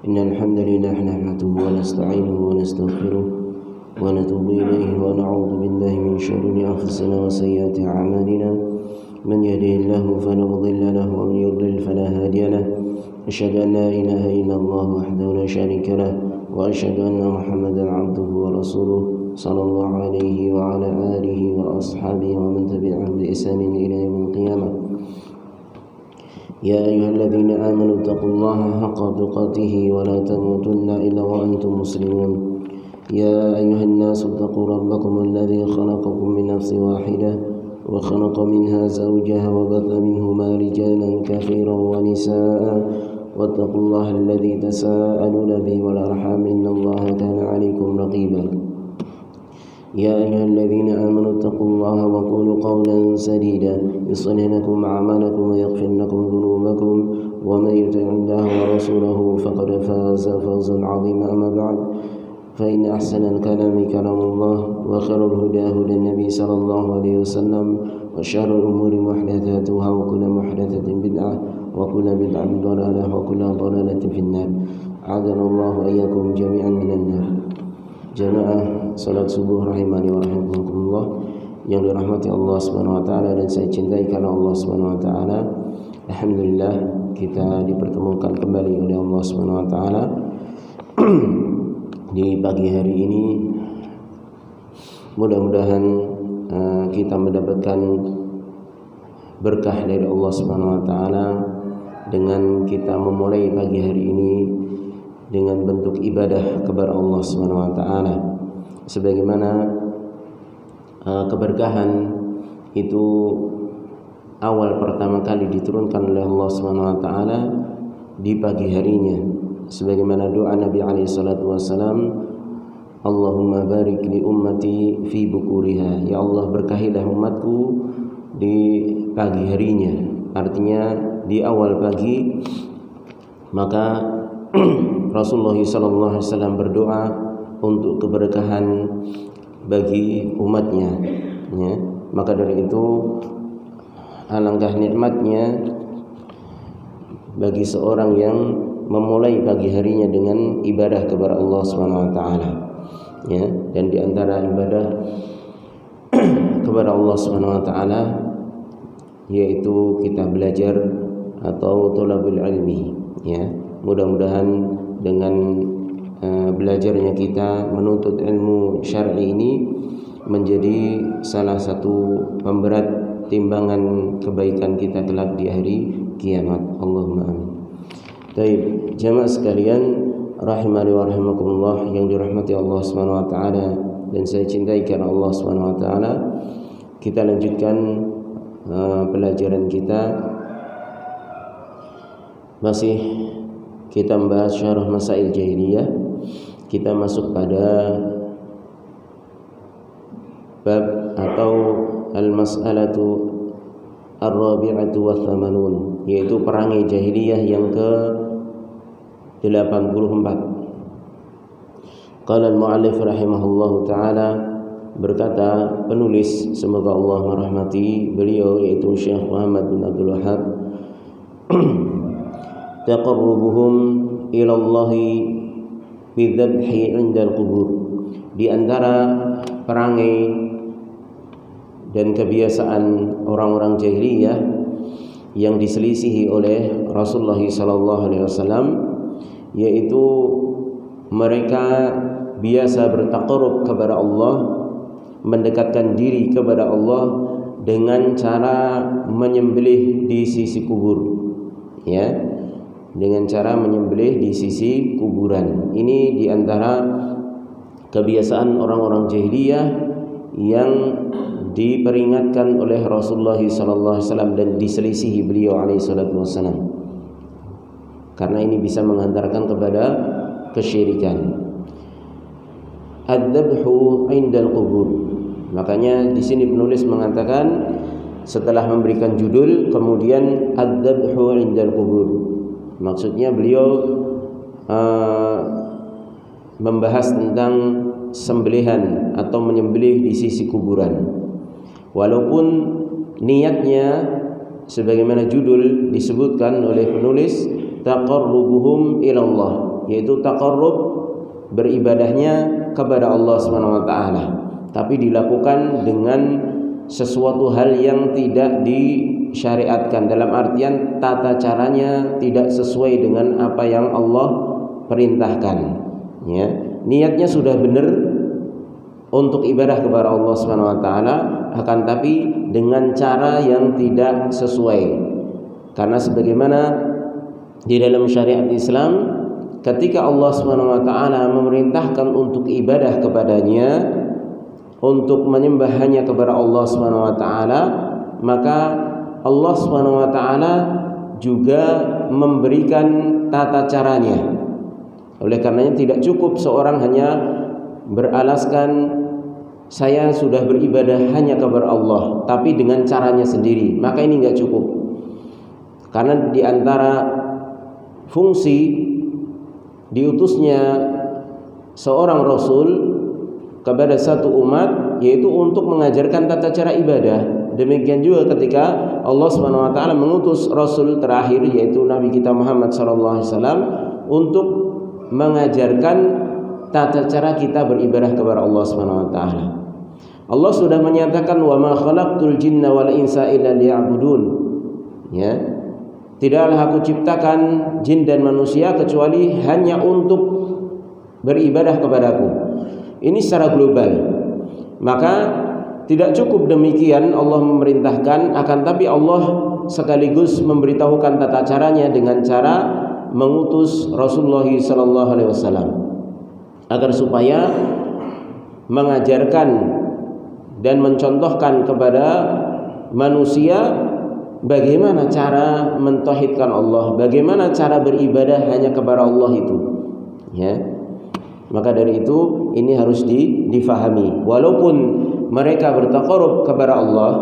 إن الحمد لله نحمده ونستعينه ونستغفره ونتوب إليه ونعوذ بالله من شرور أنفسنا وسيئات أعمالنا من يهده الله فلا مضل له ومن يضلل فلا هادي له أشهد أن لا إله إلا الله وحده لا شريك له وأشهد أن محمدا عبده ورسوله صلى الله عليه وعلى آله وأصحابه ومن تبعهم بإحسان إلى يوم القيامة يا أيها الذين آمنوا اتقوا الله حق تقاته ولا تموتن إلا وأنتم مسلمون يا أيها الناس اتقوا ربكم الذي خلقكم من نفس واحدة وخلق منها زوجها وبث منهما رجالا كثيرا ونساء واتقوا الله الذي تساءلون به والأرحام إن الله كان عليكم رقيبا يا أيها الذين آمنوا اتقوا الله وقولوا قولا سديدا يصلح لكم أعمالكم ويغفر لكم ذنوبكم ومن يطع الله ورسوله فقد فاز فوزا عظيما أما بعد فإن أحسن الكلام كلام الله وخير الهدى هدى النبي صلى الله عليه وسلم وشر الأمور محدثاتها وكل محدثة بدعة وكل بدعة ضلالة وكل ضلالة في النار أعاذنا الله وإياكم جميعا من النار. Jamaah salat subuh rahimani wa rahimakumullah yang dirahmati Allah Subhanahu wa taala dan saya cintai karena Allah Subhanahu wa taala. Alhamdulillah kita dipertemukan kembali oleh Allah Subhanahu wa taala di pagi hari ini. Mudah-mudahan kita mendapatkan berkah dari Allah Subhanahu wa taala dengan kita memulai pagi hari ini dengan bentuk ibadah kepada Allah Subhanahu wa taala. Sebagaimana keberkahan itu awal pertama kali diturunkan oleh Allah Subhanahu wa taala di pagi harinya. Sebagaimana doa Nabi alaihi salatu wasalam, Allahumma barik li ummati fi bukuriha. Ya Allah, berkahilah umatku di pagi harinya. Artinya di awal pagi. Maka Rasulullah SAW berdoa untuk keberkahan bagi umatnya, ya. Maka dari itu alangkah nikmatnya bagi seorang yang memulai pagi harinya dengan ibadah kepada Allah Subhanahu wa taala, ya. Dan di antara ibadah kepada Allah Subhanahu wa taala yaitu kita belajar atau thalabul ilmi, ya. Mudah-mudahan dengan belajarnya kita menuntut ilmu syar'i ini menjadi salah satu pemberat timbangan kebaikan kita kelak di hari kiamat. Allahumma amin. Baik, jamaah sekalian rahimani wa rahimakumullah yang dirahmati Allah Subhanahu wa taala dan saya cintai karena Allah Subhanahu wa taala. Kita lanjutkan pelajaran kita. Masih kita membahas syarah masail jahiliyah. Kita masuk pada bab atau al-mas'alatu ar-rabi'atu wa thamanun, yaitu perangai jahiliyah yang ke-84. Qala al-mu'allif rahimahullahu ta'ala, berkata penulis, semoga Allah merahmati beliau, yaitu Syekh Muhammad bin Abdul Wahhab, taqarrubuhum ila Allah bidzabhi 'inda al-qubur. Di antara perangai dan kebiasaan orang-orang jahiliyah yang diselisihi oleh Rasulullah SAW, yaitu mereka biasa bertaqarrub kepada Allah, mendekatkan diri kepada Allah dengan cara menyembelih di sisi kubur, ya, dengan cara menyembelih di sisi kuburan. Ini diantara kebiasaan orang-orang jahiliyah yang diperingatkan oleh Rasulullah SAW dan diselisihi beliau alaihissalam, karena ini bisa menghantarkan kepada kesyirikan. Ad-dabhu 'indal qubur. Makanya di sini penulis mengatakan setelah memberikan judul kemudian ad-dabhu 'indal qubur. Maksudnya beliau membahas tentang sembelihan atau menyembelih di sisi kuburan. Walaupun niatnya sebagaimana judul disebutkan oleh penulis taqarrubuhum ilallah, yaitu taqarrub, beribadahnya kepada Allah Subhanahu wa taala, tapi dilakukan dengan sesuatu hal yang tidak disyariatkan, dalam artian tata caranya tidak sesuai dengan apa yang Allah perintahkan, ya. Niatnya sudah benar untuk ibadah kepada Allah Subhanahu wa taala, akan tapi dengan cara yang tidak sesuai. Karena sebagaimana di dalam syariat Islam, ketika Allah Subhanahu wa taala memerintahkan untuk ibadah kepadanya, untuk menyembah hanya kepada Allah Subhanahu wa taala, maka Allah Subhanahu wa taala juga memberikan tata caranya. Oleh karenanya tidak cukup seorang hanya beralaskan saya sudah beribadah hanya kepada Allah, tapi dengan caranya sendiri, maka ini enggak cukup. Karena di antara fungsi diutusnya seorang rasul kepada satu umat yaitu untuk mengajarkan tata cara ibadah. Demikian juga ketika Allah Subhanahu wa taala mengutus rasul terakhir yaitu Nabi kita Muhammad sallallahu alaihi wasallam untuk mengajarkan tata cara kita beribadah kepada Allah Subhanahu wa taala. Allah sudah menyatakan wa ma khalaqtul jinna wal insa illa liya'budun. Ya. Tidaklah aku ciptakan jin dan manusia kecuali hanya untuk beribadah kepadaku. Ini secara global. Maka tidak cukup demikian Allah memerintahkan, akan tapi Allah sekaligus memberitahukan tata caranya dengan cara mengutus Rasulullah sallallahu alaihi wasallam agar supaya mengajarkan dan mencontohkan kepada manusia bagaimana cara mentauhidkan Allah, bagaimana cara beribadah hanya kepada Allah itu, ya. Maka dari itu ini harus difahami. Walaupun mereka bertaqarrub kepada Allah,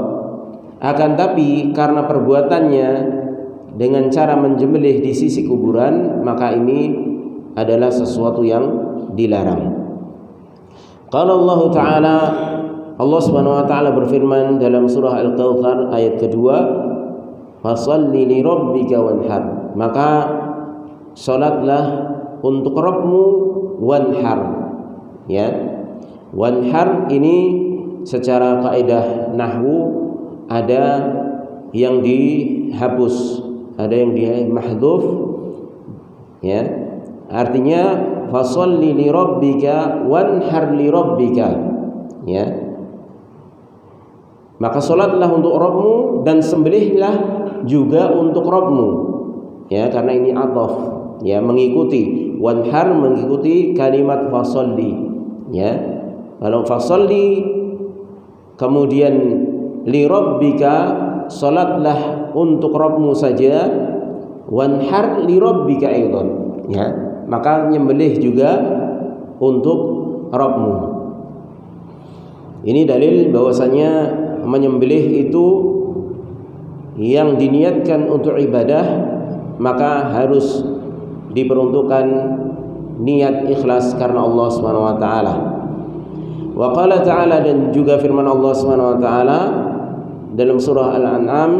akan tapi karena perbuatannya dengan cara menjembelih di sisi kuburan, maka ini adalah sesuatu yang dilarang. Qala Allah Ta'ala, Allah Subhanahu wa taala berfirman dalam surah Al-Kautsar ayat kedua, "Fashalli li rabbika wanhar." Maka salatlah untuk Rabbmu wanhar. Ya. Wanhar ini secara kaidah nahwu ada yang dihapus, ada yang dimahdzuf, ya. Artinya fashalli li rabbika wanhar li rabbika, ya. Maka salatlah untuk Rabbmu dan sembelihlah juga untuk Rabbmu, ya, karena ini athaf, ya, mengikuti wanhar, mengikuti kalimat fashalli, ya. Kalau fashalli kemudian li rabbika, salatlah untuk Rabbmu saja, wanhar li rabbika aidan, ya, maka nyembelih juga untuk Rabbmu. Ini dalil bahwasanya menyembelih itu yang diniatkan untuk ibadah maka harus diperuntukkan niat ikhlas karena Allah Subhanahu wa taala. Wa qala ta'ala, dan juga firman Allah Subhanahu wa taala dalam surah Al-An'am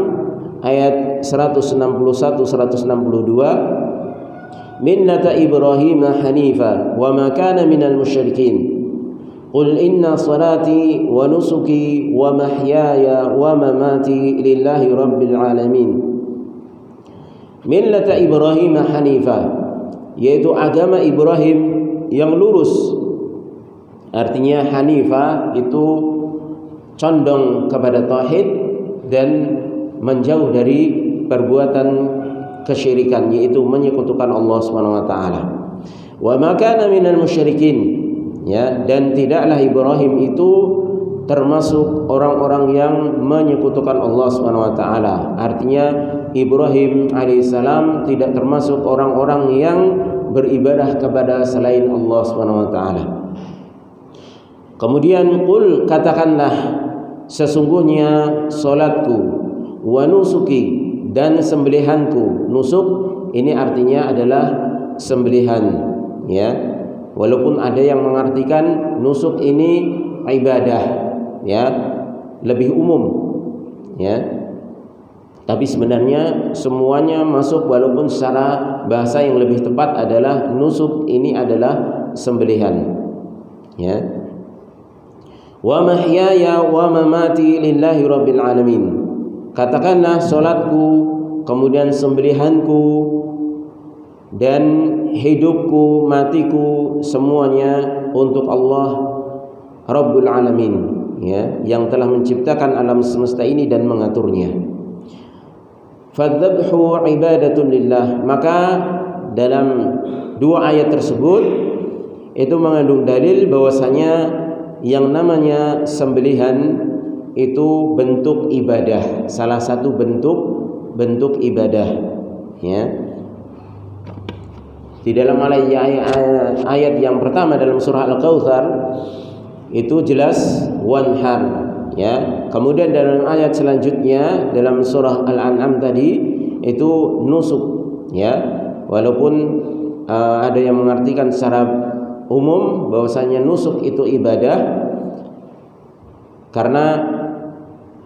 ayat 161 162, millata Ibrahim hanifa wa ma kana minal musyrikin. Qul inna salati wa nusuki wa mahyaya wa mamati lillahi rabbil alamin. Millata Ibrahim hanifa, yaitu agama Ibrahim yang lurus. Artinya hanifa itu condong kepada tauhid dan menjauh dari perbuatan kesyirikan, yaitu menyekutukan Allah Subhanahu wa taala. Wa ma kana minal musyrikin, ya, dan tidaklah Ibrahim itu termasuk orang-orang yang menyekutukan Allah Subhanahu wa taala. Artinya Ibrahim alaihissalam tidak termasuk orang-orang yang beribadah kepada selain Allah Subhanahu wa taala. Kemudian qul, katakanlah, sesungguhnya salatku, wa nusuki, dan sembelihanku. Nusuk ini artinya adalah sembelihan, ya. Walaupun ada yang mengartikan nusuk ini ibadah, ya, lebih umum, ya. Tapi sebenarnya semuanya masuk, walaupun secara bahasa yang lebih tepat adalah nusuk ini adalah sembelihan. Ya. Wa mahyaya wa mamati lillahi rabbil alamin. Katakanlah salatku, kemudian sembelihanku dan hidupku, matiku semuanya untuk Allah Rabbul Alamin, ya, yang telah menciptakan alam semesta ini dan mengaturnya. Fadzabhu ibadatun lillah. Maka dalam dua ayat tersebut itu mengandung dalil bahwasanya yang namanya sembelihan itu bentuk ibadah, salah satu bentuk ibadah, ya. Di dalam ayat yang pertama dalam surah Al-Kautsar itu jelas wanhar, ya. Kemudian dalam ayat selanjutnya dalam surah Al-An'am tadi itu nusuk, ya. Walaupun ada yang mengartikan secara umum bahwasanya nusuk itu ibadah, karena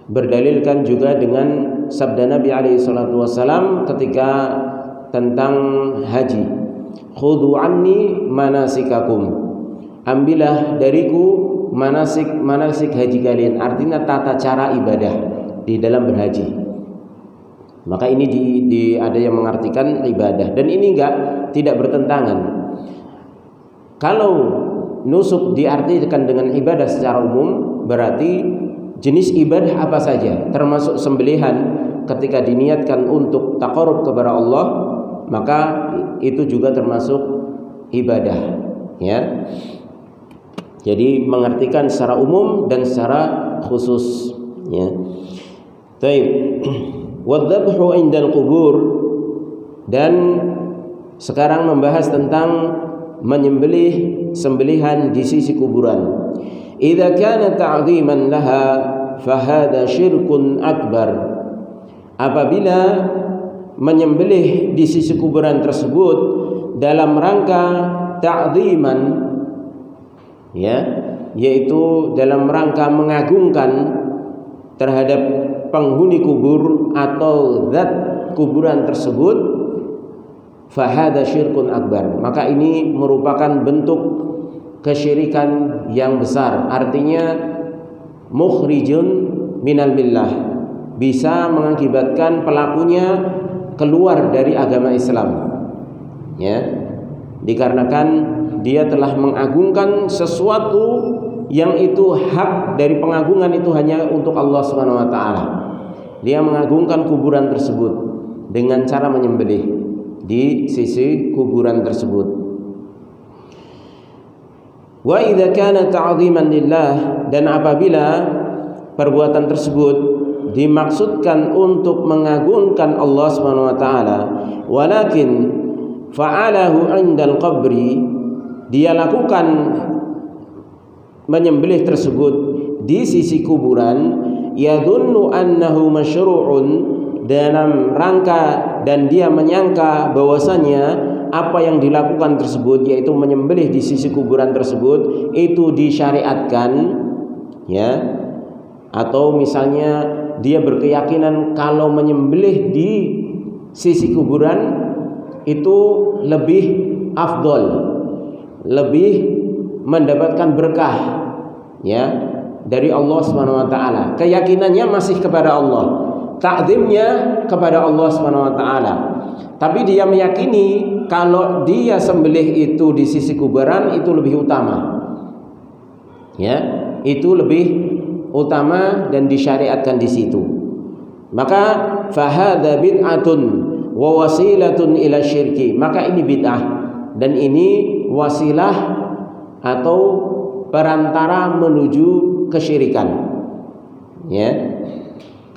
berdalilkan juga dengan sabda Nabi alaihi salatu wasallam ketika tentang haji, khudhu anni manasikakum, ambillah dariku manasik haji kalian, artinya tata cara ibadah di dalam berhaji. Maka ini ada yang mengartikan ibadah, dan ini tidak bertentangan. Kalau nusuk diartikan dengan ibadah secara umum, berarti jenis ibadah apa saja, termasuk sembelihan ketika diniatkan untuk taqarrub kepada Allah, maka itu juga termasuk ibadah, ya. Jadi mengartikan secara umum dan secara khusus, ya. Baik. Wadzabhu indal qubur, dan sekarang membahas tentang menyembelih sembelihan di sisi kuburan. Idza kana ta'dhiman laha fahada syirkun akbar. Apabila menyembelih di sisi kuburan tersebut dalam rangka ta'dhiman, ya, yaitu dalam rangka mengagungkan terhadap penghuni kubur atau zat kuburan tersebut, fahada syirkun akbar, maka ini merupakan bentuk kesyirikan yang besar. Artinya mukhrijun minal millah, bisa mengakibatkan pelakunya keluar dari agama Islam, ya, dikarenakan dia telah mengagungkan sesuatu yang itu hak dari pengagungan itu hanya untuk Allah Subhanahu wa taala. Dia mengagungkan kuburan tersebut dengan cara menyembelih di sisi kuburan tersebut. Wa idza kana ta'dhiman lillah, dan apabila perbuatan tersebut dimaksudkan untuk mengagungkan Allah Subhanahu wa taala, walakin fa'alahu 'indal qabri, dia lakukan menyembelih tersebut di sisi kuburan, yadhunnu annahu masyru'un, dalam rangka dan dia menyangka bahwasanya apa yang dilakukan tersebut, yaitu menyembelih di sisi kuburan tersebut, itu disyariatkan, ya. Atau misalnya dia berkeyakinan kalau menyembelih di sisi kuburan itu lebih afdol, lebih mendapatkan berkah, ya, dari Allah Subhanahu wa taala. Keyakinannya masih kepada Allah, ta'zimnya kepada Allah Subhanahu wa taala. Tapi dia meyakini kalau dia sembelih itu di sisi kuburan itu lebih utama, ya, itu lebih utama dan disyariatkan di situ. Maka fahadha bid'atun wa wasilatun ila syirki, maka ini bid'ah dan ini wasilah atau perantara menuju kesyirikan, ya.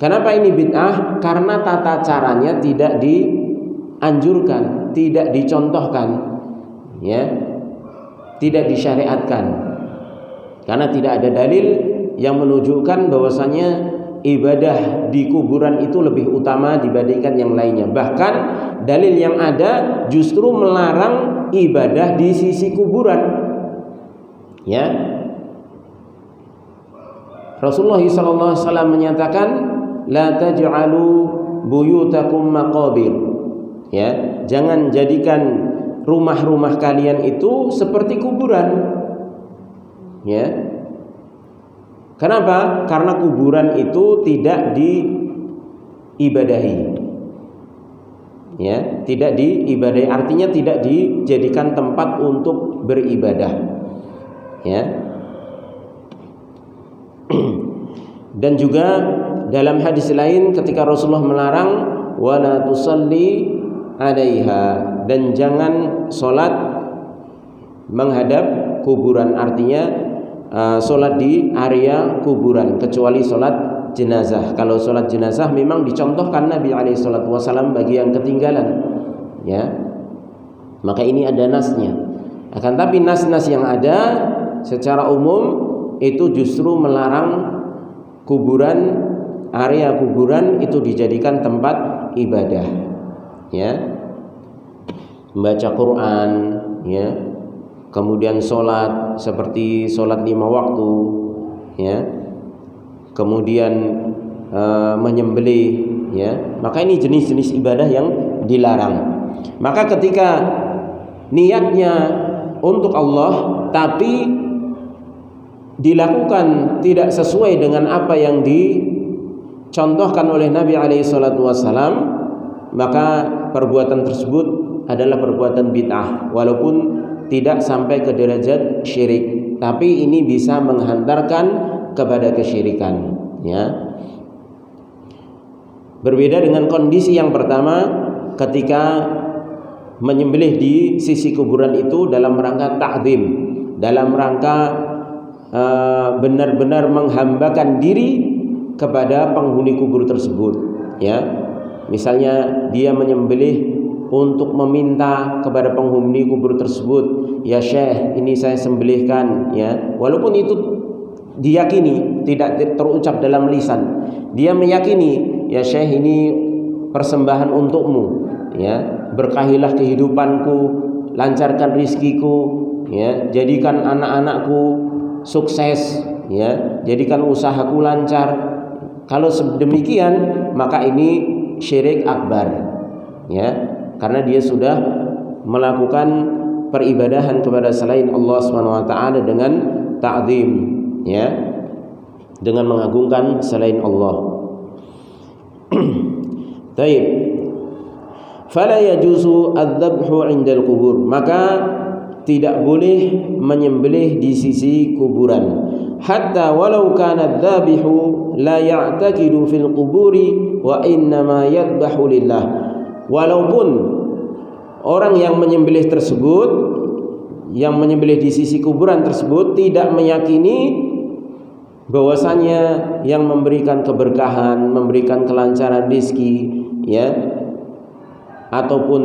Kenapa ini bid'ah? Karena tata caranya tidak dianjurkan, tidak dicontohkan, ya, tidak disyariatkan, karena tidak ada dalil yang menunjukkan bahwasanya ibadah di kuburan itu lebih utama dibandingkan yang lainnya. Bahkan dalil yang ada justru melarang ibadah di sisi kuburan, ya. Rasulullah SAW menyatakan, la taj'alu buyutakum maqabir. Ya, jangan jadikan rumah-rumah kalian itu seperti kuburan. Ya. Kenapa? Karena kuburan itu tidak diibadahi. Ya, tidak diibadahi artinya tidak dijadikan tempat untuk beribadah. Ya. Dan juga dalam hadis lain ketika Rasulullah melarang wala tusalli 'alaiha, dan jangan salat menghadap kuburan, artinya salat di area kuburan kecuali salat jenazah. Kalau salat jenazah memang dicontohkan Nabi alaihi salatu wasallam bagi yang ketinggalan, ya. Maka ini ada nasnya. Akan tapi nas-nas yang ada secara umum itu justru melarang kuburan, area kuburan itu dijadikan tempat ibadah, ya, membaca Quran, ya, kemudian sholat seperti sholat 5 waktu, ya, kemudian menyembelih, ya, maka ini jenis-jenis ibadah yang dilarang. Maka ketika niatnya untuk Allah tapi dilakukan tidak sesuai dengan apa yang dicontohkan oleh Nabi alaihi salatu wasallam, maka perbuatan tersebut adalah perbuatan bid'ah walaupun tidak sampai ke derajat syirik, tapi ini bisa menghantarkan kepada kesyirikan, ya. Berbeda dengan kondisi yang pertama ketika menyembelih di sisi kuburan itu dalam rangka ta'zim, dalam rangka benar-benar menghambakan diri kepada penghuni kubur tersebut, ya. Misalnya dia menyembelih untuk meminta kepada penghuni kubur tersebut, ya Syekh, ini saya sembelihkan, ya. Walaupun itu diyakini tidak terucap dalam lisan, dia meyakini, ya Syekh, ini persembahan untukmu, ya. Berkahilah kehidupanku, lancarkan rizkiku, ya. Jadikan anak-anakku sukses, ya, jadikan usahaku lancar. Kalau demikian maka ini syirik akbar, ya, karena dia sudah melakukan peribadahan kepada selain Allah Subhanahu wa taala dengan ta'zim, ya, dengan mengagungkan selain Allah. Baik. Fala yajuzu adz-dzabhu 'indal qubur, maka tidak boleh menyembelih di sisi kuburan. Hatta walau kana dzabihu la ya'taqidu fil quburi wa innama yadhbahu lillah. Walaupun orang yang menyembelih tersebut, yang menyembelih di sisi kuburan tersebut tidak meyakini bahwasanya yang memberikan keberkahan, memberikan kelancaran rezeki, ya, ataupun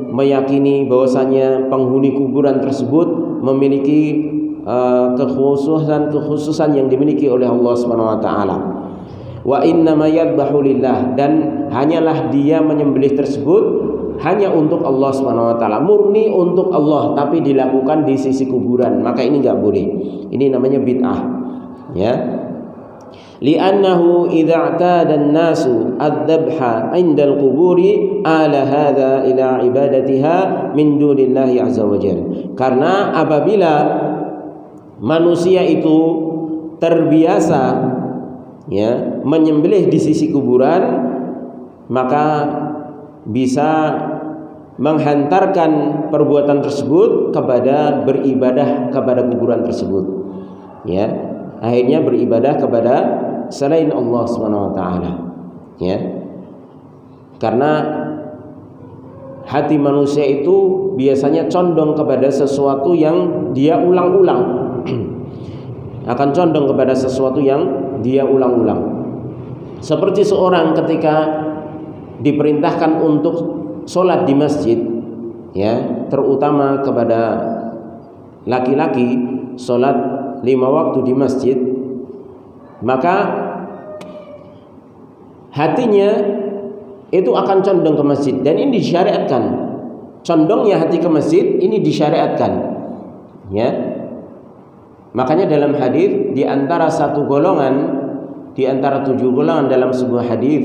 meyakini bahwasanya penghuni kuburan tersebut memiliki kekhususan yang dimiliki oleh Allah Subhanahu wa taala. Wa innama yadhbahu lillah, dan hanyalah dia menyembelih tersebut hanya untuk Allah Subhanahu wa taala, murni untuk Allah, tapi dilakukan di sisi kuburan, maka ini enggak boleh. Ini namanya bid'ah, ya. Li'annahu idza i'tada an-nasu adz-dzabha 'inda al-quburi ala hadza ila ibadatiha min dunillahi azza wa jalla. Karena apabila manusia itu terbiasa, ya, menyembelih di sisi kuburan, maka bisa menghantarkan perbuatan tersebut kepada beribadah kepada kuburan tersebut, ya. Akhirnya beribadah kepada selain Allah Subhanahu wa taala, ya. Karena hati manusia itu biasanya condong kepada sesuatu yang dia ulang-ulang. Akan condong kepada sesuatu yang dia ulang-ulang. Seperti seorang ketika diperintahkan untuk sholat di masjid, ya, terutama kepada laki-laki, sholat 5 waktu di masjid, maka hatinya itu akan condong ke masjid, dan ini disyariatkan. Condongnya hati ke masjid ini disyariatkan, ya. Makanya dalam hadis, di antara 7 golongan dalam sebuah hadis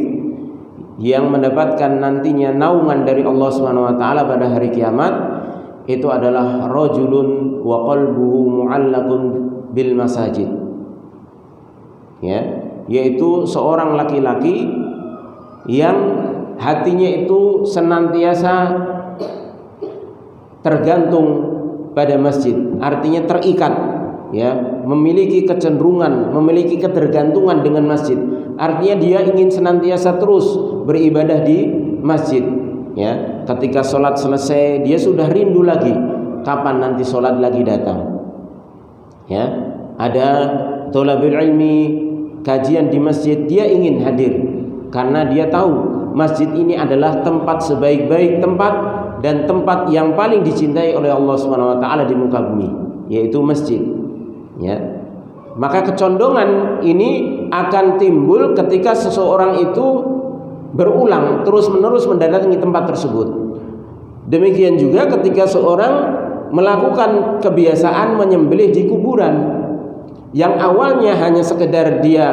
yang mendapatkan nantinya naungan dari Allah Subhanahu wa taala pada hari kiamat itu adalah rajulun wa qalbuhu mu'allaqun bil masajid. Ya, yaitu seorang laki-laki yang hatinya itu senantiasa tergantung pada masjid, artinya terikat, ya, memiliki kecenderungan, memiliki ketergantungan dengan masjid. Artinya dia ingin senantiasa terus beribadah di masjid, ya. Ketika sholat selesai dia sudah rindu lagi kapan nanti sholat lagi datang, ya. Ada thalabul ilmi, kajian di masjid, dia ingin hadir karena dia tahu masjid ini adalah tempat sebaik-baik tempat dan tempat yang paling dicintai oleh Allah Subhanahu wa taala di muka bumi, yaitu masjid, ya. Maka kecondongan ini akan timbul ketika seseorang itu berulang terus-menerus mendatangi tempat tersebut. Demikian juga ketika seorang melakukan kebiasaan menyembelih di kuburan, yang awalnya hanya sekedar dia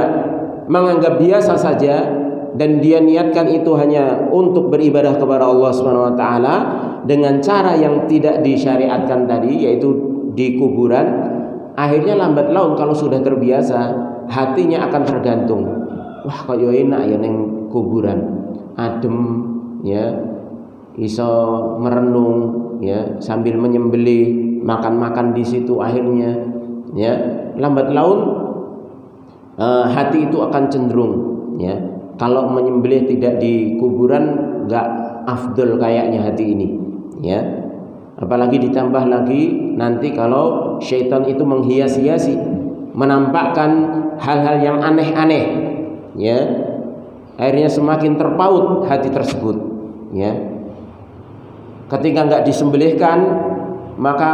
menganggap biasa saja dan dia niatkan itu hanya untuk beribadah kepada Allah Subhanahu wa taala dengan cara yang tidak disyariatkan tadi, yaitu di kuburan. Akhirnya lambat laun kalau sudah terbiasa, hatinya akan tergantung. Wah, kaya enak ya neng kuburan, adem, ya, iso merenung, ya, sambil menyembelih, makan-makan di situ. Akhirnya, ya, lambat laun hati itu akan cenderung, ya, kalau menyembelih tidak di kuburan nggak afdol kayaknya hati ini, ya. Apalagi ditambah lagi nanti kalau syaitan itu menghias-hiasi, menampakkan hal-hal yang aneh-aneh, ya, akhirnya semakin terpaut hati tersebut, ya. Ketika nggak disembelihkan, maka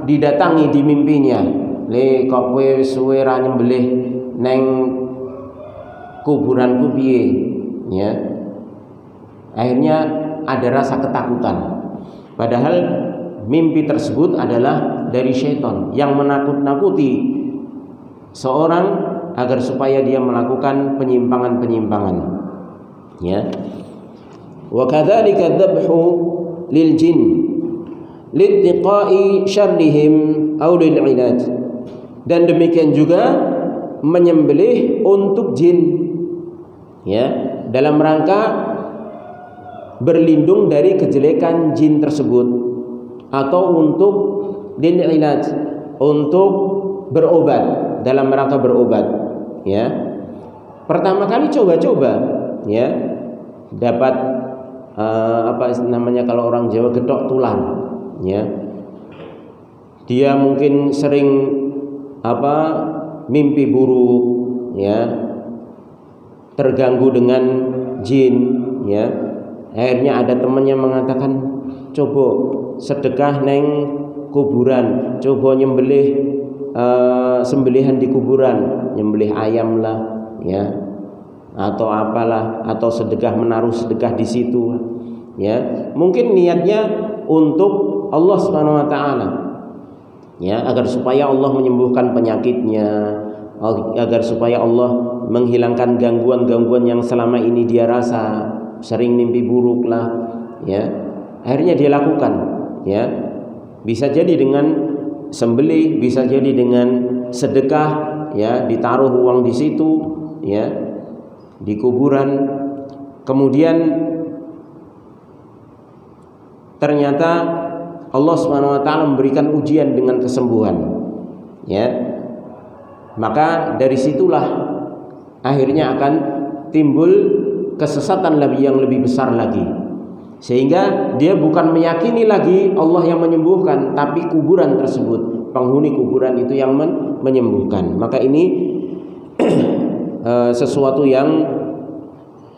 didatangi di mimpinya, le kok kowe suwe ra nyembelih neng kuburanku piye, ya. Akhirnya ada rasa ketakutan, padahal mimpi tersebut adalah dari syaitan yang menakut-nakuti seorang agar supaya dia melakukan penyimpangan-penyimpangan, ya. Wa kadzalika dzabhu lil jin littiqa'i syarrihim aw lil ilaj. Dan demikian juga menyembelih untuk jin, ya, dalam rangka berlindung dari kejelekan jin tersebut, atau untuk lil ilaj, untuk berobat, dalam rangka berobat, ya. Pertama kali coba-coba, ya, dapat apa namanya kalau orang Jawa gedok tulang, ya. Dia mungkin sering mimpi buruk, ya, terganggu dengan jin, ya. Akhirnya ada temannya mengatakan, coba sedekah neng kuburan, coba nyembelih sembelihan di kuburan, nyembelih ayam lah, ya, atau apalah, atau sedekah, menaruh sedekah di situ, ya. Mungkin niatnya untuk Allah Subhanahu wa taala, ya, agar supaya Allah menyembuhkan penyakitnya, agar supaya Allah menghilangkan gangguan-gangguan yang selama ini dia rasa, sering mimpi buruk lah, ya. Akhirnya dia lakukan, ya. Bisa jadi dengan sembelih, bisa jadi dengan sedekah, ya, ditaruh uang di situ, ya, di kuburan. Kemudian ternyata Allah Subhanahu wa taala memberikan ujian dengan kesembuhan, ya. Maka dari situlah akhirnya akan timbul kesesatan yang lebih besar lagi, sehingga dia bukan meyakini lagi Allah yang menyembuhkan, tapi kuburan tersebut, penghuni kuburan itu yang menyembuhkan. Maka ini sesuatu yang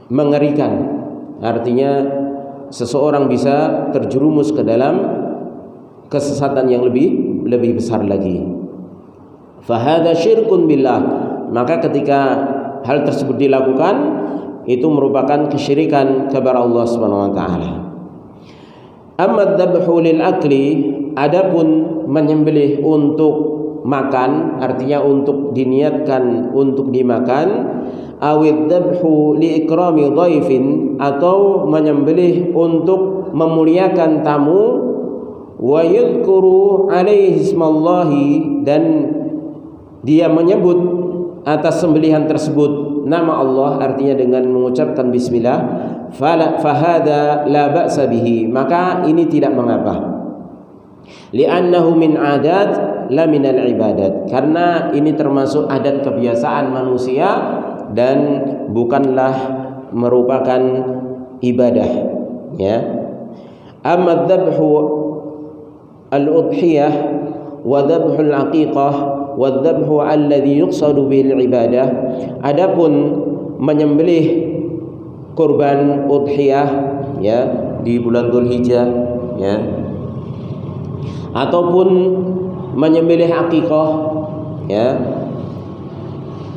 mengerikan. Artinya seseorang bisa terjerumus ke dalam kesesatan yang lebih besar lagi. Fahada syirkun billah. Maka ketika hal tersebut dilakukan, itu merupakan kesyirikan kepada Allah Subhanahu wa taala. Amma dzabhu lil akli, adapun menyembelih untuk makan, artinya untuk diniatkan untuk dimakan, awid dzabhu li ikrami dhaifin, atau menyembelih untuk memuliakan tamu, wa yadhkuru alaihi ismallahi, dan dia menyebut atas sembelihan tersebut nama Allah, artinya dengan mengucapkan bismillah, fahada la ba'sa bihi, maka ini tidak mengapa. Li'annahu min adat la minal ibadat, karena ini termasuk adat kebiasaan manusia dan bukanlah merupakan ibadah, ya. Amma dzabhu al-udhiyah wa dzabhu al-aqiqah wa dzabhu alladhi yuqsadu bil ibadah, adapun menyembelih kurban udhiyah, ya, di bulan Dzulhijjah, ya, ataupun menyembelih aqiqah, ya,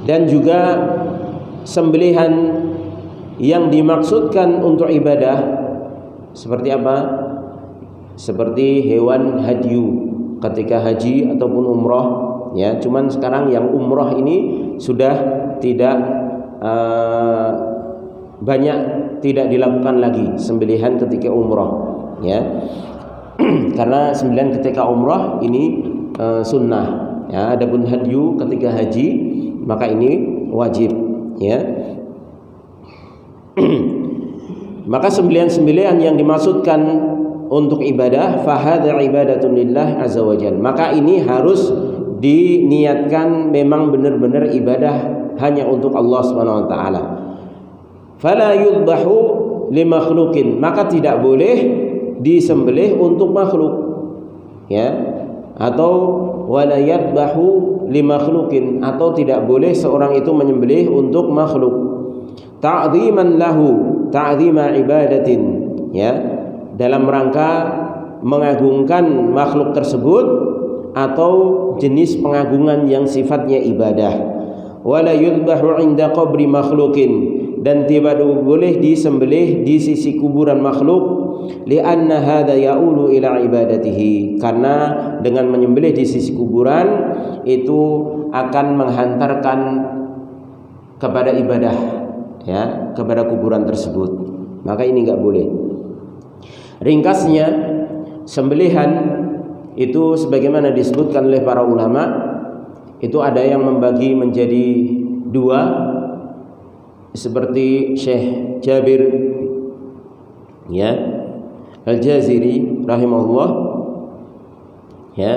dan juga sembelihan yang dimaksudkan untuk ibadah seperti apa? Seperti hewan hadyu ketika haji ataupun umroh, ya. Cuman sekarang yang umroh ini sudah tidak banyak, tidak dilakukan lagi sembelihan ketika umroh, ya. Karena sembelihan ketika umrah ini sunnah, ya. Adapun hadyu ketika haji maka ini wajib, ya. Maka sembelihan-sembelihan yang dimaksudkan untuk ibadah, fahadha ibadatun lillah azza wajalla, maka ini harus diniatkan memang benar-benar ibadah hanya untuk Allah Subhanahu wa taala. Fala yudbahu li makhluqin, maka tidak boleh disembelih untuk makhluk, ya, atau wala yadbahu li makhluqin, atau tidak boleh seorang itu menyembelih untuk makhluk, ta'ziman lahu, ta'zima ibadatin, ya, dalam rangka mengagungkan makhluk tersebut atau jenis pengagungan yang sifatnya ibadah. Wala yudbahu inda qabri makhluqin, dan tidak boleh disembelih di sisi kuburan makhluk, li'anna hadza ya'ulu ila ibadatihi, karena dengan menyembelih di sisi kuburan itu akan menghantarkan kepada ibadah, ya, kepada kuburan tersebut. Maka ini enggak boleh. Ringkasnya, sembelihan itu sebagaimana disebutkan oleh para ulama, itu ada yang membagi menjadi dua, seperti Syekh Jabir, ya, Al-Jaziri rahimahullah, ya,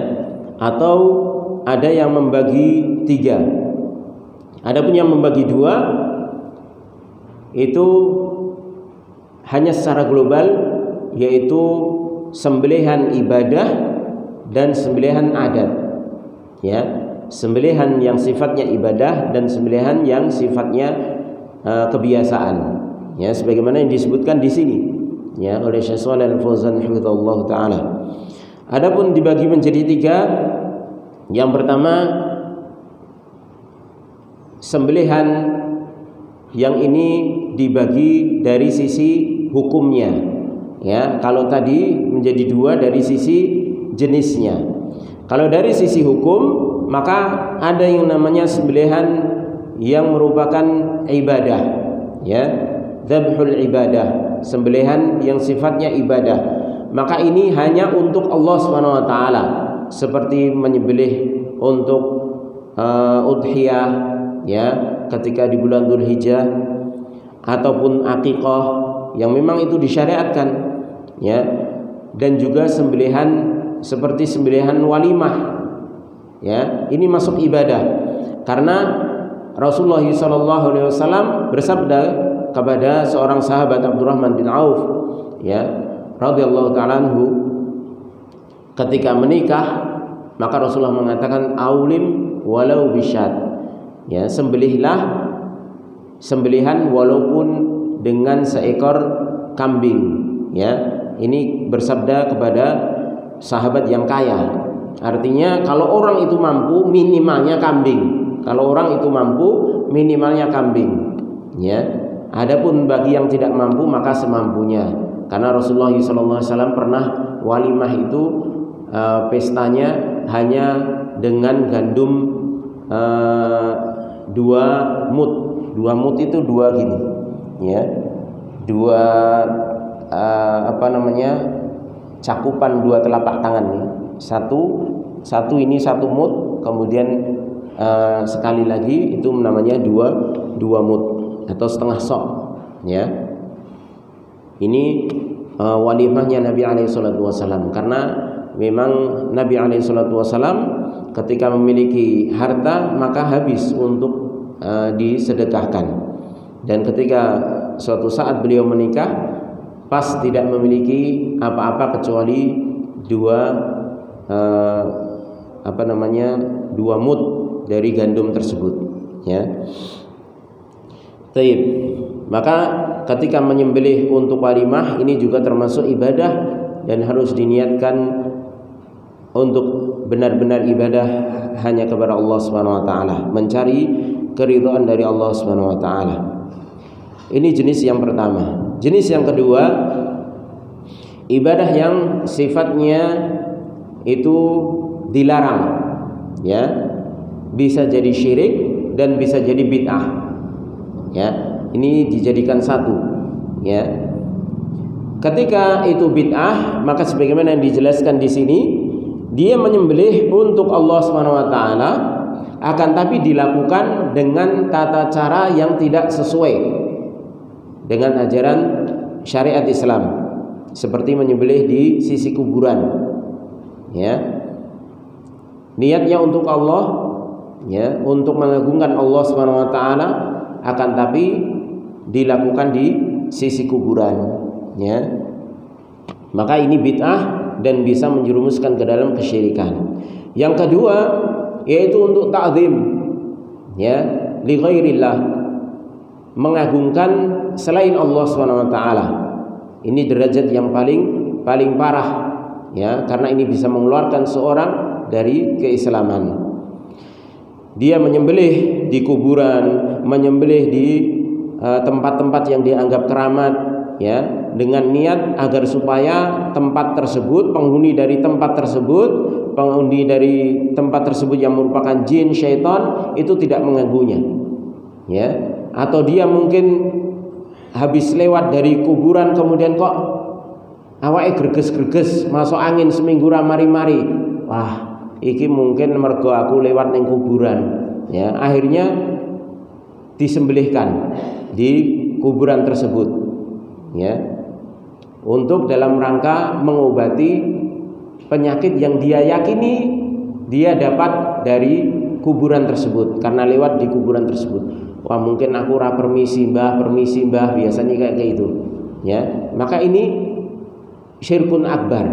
atau ada yang membagi tiga. Adapun yang membagi dua itu hanya secara global, yaitu sembelihan ibadah dan sembelihan adat, ya, sembelihan yang sifatnya ibadah dan sembelihan yang sifatnya kebiasaan, ya, sebagaimana yang disebutkan di sini, ya, oleh Syekh Shalih Al-Fauzan hafizahullah taala. Adapun dibagi menjadi tiga. Yang pertama, sembelihan yang ini dibagi dari sisi hukumnya, ya. Kalau tadi menjadi dua dari sisi jenisnya. Kalau dari sisi hukum, maka ada yang namanya sembelihan yang merupakan ibadah, ya, dzabhul ibadah, sembelihan yang sifatnya ibadah. Maka ini hanya untuk Allah Subhanahu wa taala, seperti menyembelih untuk udhiyah, ya, ketika di bulan Dzulhijjah, ataupun aqiqah yang memang itu disyariatkan, ya, dan juga sembelihan seperti sembelihan walimah, ya, ini masuk ibadah. Karena Rasulullah SAW bersabda kepada seorang sahabat Abdurrahman bin Auf, ya, radhiyallahu ta'ala anhu, ketika menikah, maka Rasulullah mengatakan aulim walau bisyat, ya, sembelihlah sembelihan walaupun dengan seekor kambing, ya. Ini bersabda kepada sahabat yang kaya. Artinya kalau orang itu mampu, minimalnya kambing. Kalau orang itu mampu, minimalnya kambing, ya. Adapun bagi yang tidak mampu maka semampunya. Karena Rasulullah SAW pernah walimah itu pestanya hanya dengan gandum 2 mut. 2 mut itu 2 gini, ya. 2 cakupan 2 telapak tangan nih. Satu ini 1 mut, kemudian sekali lagi itu namanya 2 mut atau setengah sok, ya. Ini walimahnya Nabi alaihi salatu wasallam, karena memang Nabi alaihi salatu wasallam ketika memiliki harta maka habis untuk disedekahkan, dan ketika suatu saat beliau menikah pas tidak memiliki apa-apa kecuali 2 mut dari gandum tersebut, ya. Taib. Maka ketika menyembelih untuk walimah ini juga termasuk ibadah dan harus diniatkan untuk benar-benar ibadah hanya kepada Allah Subhanahu wa taala, mencari keridhaan dari Allah Subhanahu wa taala. Ini jenis yang pertama. Jenis yang kedua, ibadah yang sifatnya itu dilarang, ya. Bisa jadi syirik dan bisa jadi bid'ah, ya. Ini dijadikan satu, ya. Ketika itu bid'ah, maka sebagaimana yang dijelaskan di sini, dia menyembelih untuk Allah Subhanahu wa taala, akan tapi dilakukan dengan tata cara yang tidak sesuai dengan ajaran syariat Islam, seperti menyembelih di sisi kuburan, ya. Niatnya untuk Allah, ya, untuk mengagungkan Allah Subhanahu wa taala, akan tapi dilakukan di sisi kuburan, ya. Maka ini bid'ah dan bisa menjerumuskan ke dalam kesyirikan. Yang kedua yaitu untuk ta'zim, ya, li ghairillah, mengagungkan selain Allah Subhanahu wa taala. Ini derajat yang paling parah, ya, karena ini bisa mengeluarkan seorang dari keislaman. Dia menyembelih di kuburan, menyembelih di tempat-tempat yang dianggap keramat, ya, dengan niat agar supaya tempat tersebut, penghuni dari tempat tersebut yang merupakan jin, syaitan, itu tidak mengganggunya, ya. Atau dia mungkin habis lewat dari kuburan kemudian kok awake greges-greges, masuk angin seminggu ramari-mari. Wah, iki mungkin mergo aku lewat ning kuburan, ya. Akhirnya disembelihkan di kuburan tersebut, ya, untuk dalam rangka mengobati penyakit yang dia yakini dia dapat dari kuburan tersebut karena lewat di kuburan tersebut. Wah, mungkin aku ora permisi mbah, biasanya kayak gitu, ya. Maka ini syirkun akbar,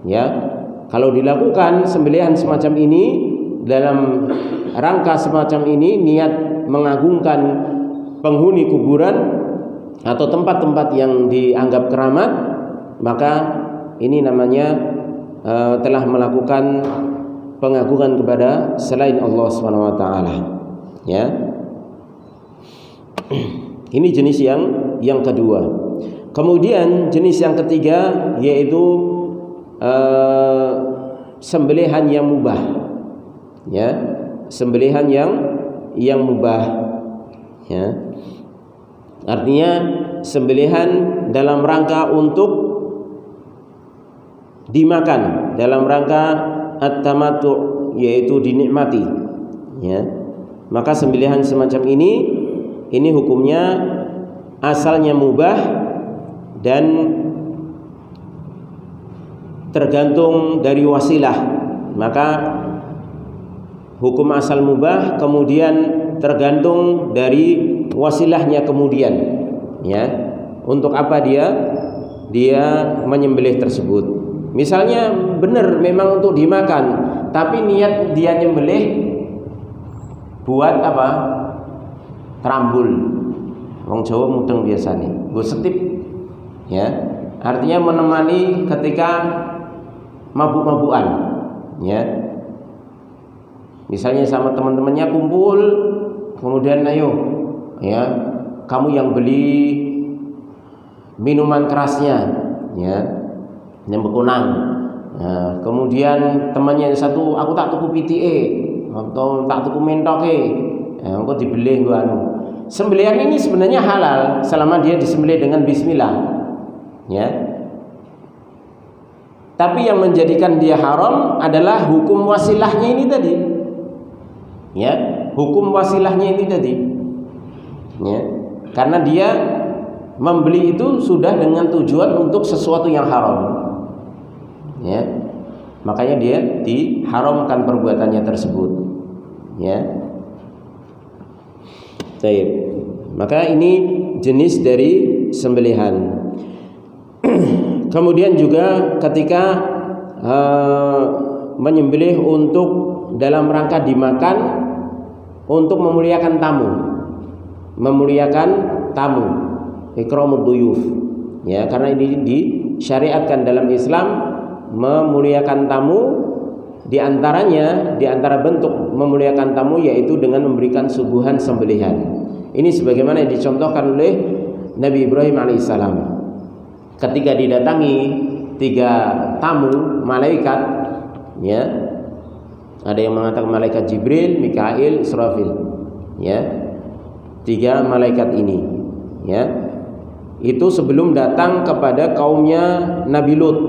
ya. Kalau dilakukan sembelihan semacam ini dalam rangka semacam ini, niat mengagungkan penghuni kuburan atau tempat-tempat yang dianggap keramat, maka ini namanya telah melakukan pengagungan kepada selain Allah Subhanahu wa taala, ya. Ini jenis yang kedua. Kemudian jenis yang ketiga yaitu sembelihan yang mubah, ya, sembelihan yang mubah, ya. Artinya sembelihan dalam rangka untuk dimakan, dalam rangka at-tamattu', yaitu dinikmati, ya. Maka sembelihan semacam ini hukumnya asalnya mubah dan tergantung dari wasilah. Maka hukum asal mubah kemudian tergantung dari wasilahnya kemudian, ya. Untuk apa dia menyembelih tersebut. Misalnya benar memang untuk dimakan, tapi niat dia nyembelih buat apa? Trambul. Wong Jawa mudeng biasanya, nggo setip, ya. Artinya menemani ketika mabuk-mabukan, ya. Misalnya sama teman-temannya kumpul, kemudian ayo, ya, kamu yang beli minuman kerasnya, ya, yang bekunang. Nah, kemudian temannya yang satu, aku tak tuku PTE atau tak tuku mentoke, engko dibeli gua anu. Sembelihan ini sebenarnya halal selama dia disembelih dengan bismillah, ya. Tapi yang menjadikan dia haram adalah hukum wasilahnya ini tadi, ya. Hukum wasilahnya ini tadi, ya. Karena dia membeli itu sudah dengan tujuan untuk sesuatu yang haram, ya, makanya dia diharamkan perbuatannya tersebut, ya. Baik. Maka ini jenis dari sembelihan. Kemudian juga ketika menyembelih untuk dalam rangka dimakan untuk memuliakan tamu, ikramud duyuf, ya, karena ini disyariatkan dalam Islam. Memuliakan tamu di antara bentuk memuliakan tamu yaitu dengan memberikan suguhan sembelihan. Ini sebagaimana yang dicontohkan oleh Nabi Ibrahim alaihissalam ketika didatangi 3 tamu malaikat, ya. Ada yang mengatakan malaikat Jibril, Mikail, Israfil, ya. 3 malaikat ini, ya. Itu sebelum datang kepada kaumnya Nabi Lut,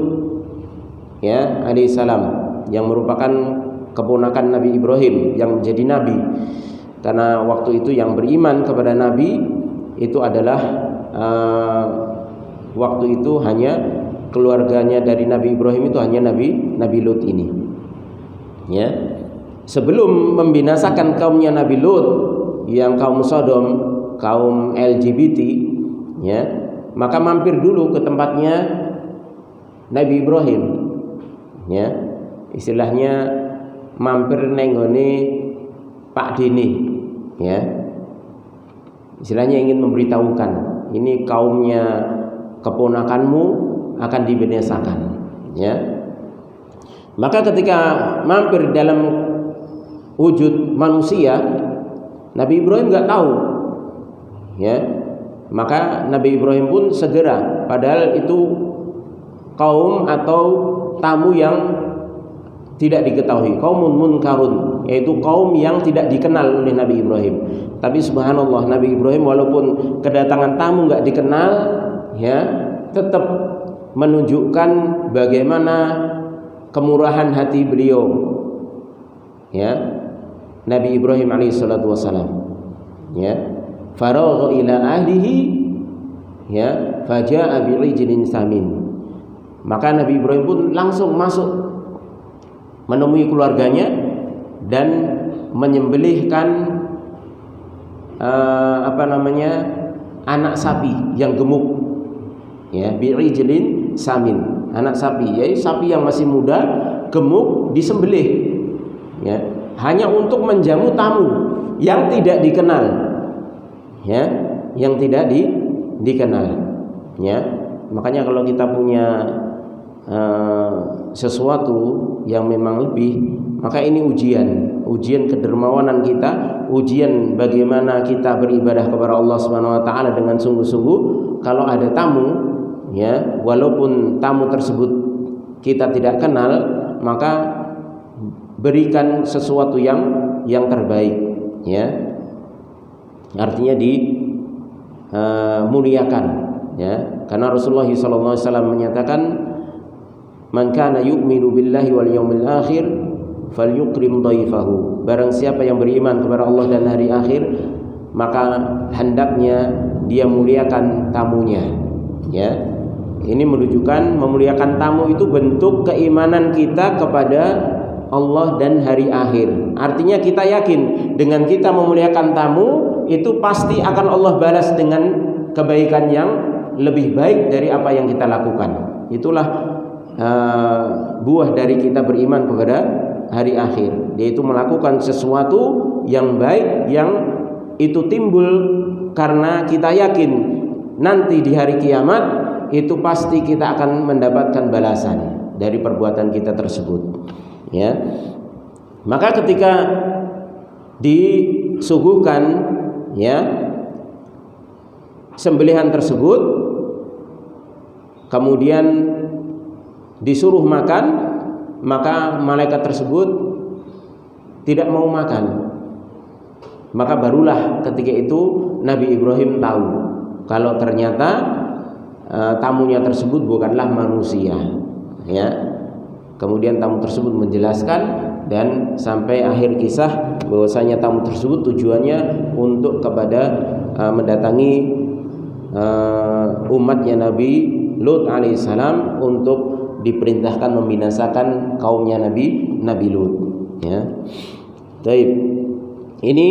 ya, alaihissalam, yang merupakan keponakan Nabi Ibrahim yang menjadi nabi. Karena waktu itu yang beriman kepada nabi itu adalah waktu itu hanya keluarganya dari Nabi Ibrahim itu hanya Nabi Lut ini, ya. Sebelum membinasakan kaumnya Nabi Lut yang kaum Sodom, kaum LGBT, ya, maka mampir dulu ke tempatnya Nabi Ibrahim, ya, istilahnya mampir nenggone Pak Dini, ya, istilahnya ingin memberitahukan ini kaumnya keponakanmu akan dibinasakan, ya. Maka ketika mampir dalam wujud manusia, Nabi Ibrahim nggak tahu, ya. Maka Nabi Ibrahim pun segera, padahal itu kaum atau tamu yang tidak diketahui, kaumun munkarun, yaitu kaum yang tidak dikenal oleh Nabi Ibrahim. Tapi subhanallah, Nabi Ibrahim walaupun kedatangan tamu nggak dikenal, ya, tetap menunjukkan bagaimana kemurahan hati beliau, ya, Nabi Ibrahim alaihissalatu wassalam, ya. Faragha ila ahlihi, ya, faja'a bi'ijlin samin. Maka Nabi Ibrahim pun langsung masuk menemui keluarganya dan menyembelihkan anak sapi yang gemuk, ya, bi'ijlin samin, anak sapi, yaitu sapi yang masih muda gemuk disembelih, ya, hanya untuk menjamu tamu yang tidak dikenal, ya, yang tidak dikenal, ya. Makanya kalau kita punya sesuatu yang memang lebih, maka ini ujian kedermawanan kita, ujian bagaimana kita beribadah kepada Allah Subhanahu wa taala dengan sungguh-sungguh. Kalau ada tamu, ya, walaupun tamu tersebut kita tidak kenal, maka berikan sesuatu yang terbaik, ya. Artinya muliakan, ya. Karena Rasulullah SAW menyatakan, man kana yu'minu billahi wal yawmil akhir falyukrim dhaifahu. Barang siapa yang beriman kepada Allah dan hari akhir, maka hendaknya dia muliakan tamunya, ya. Ini menunjukkan memuliakan tamu itu bentuk keimanan kita kepada Allah dan hari akhir. Artinya kita yakin dengan kita memuliakan tamu itu pasti akan Allah balas dengan kebaikan yang lebih baik dari apa yang kita lakukan. Itulah buah dari kita beriman kepada hari akhir, yaitu melakukan sesuatu yang baik yang itu timbul karena kita yakin nanti di hari kiamat itu pasti kita akan mendapatkan balasan dari perbuatan kita tersebut, ya. Maka ketika disuguhkan, ya, sembelihan tersebut, kemudian disuruh makan, maka malaikat tersebut tidak mau makan. Maka barulah ketika itu Nabi Ibrahim tahu kalau ternyata tamunya tersebut bukanlah manusia, ya. Kemudian tamu tersebut menjelaskan dan sampai akhir kisah bahwasanya tamu tersebut tujuannya untuk mendatangi umatnya Nabi Lut alaihissalam untuk diperintahkan membinasakan kaumnya Nabi Lut, ya. Baik. Ini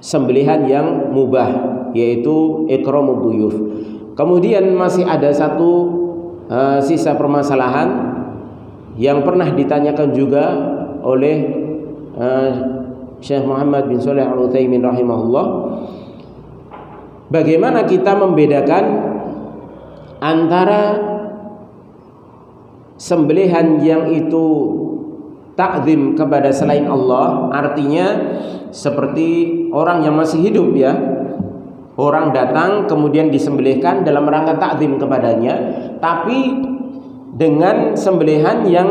sembelihan yang mubah, yaitu ikramud duyuf. Kemudian masih ada satu sisa permasalahan yang pernah ditanyakan juga oleh Syekh Muhammad bin Shalih Al-Utsaimin rahimahullah. Bagaimana kita membedakan antara sembelihan yang itu takzim kepada selain Allah, artinya seperti orang yang masih hidup, ya. Orang datang kemudian disembelihkan dalam rangka takzim kepadanya, tapi dengan sembelihan yang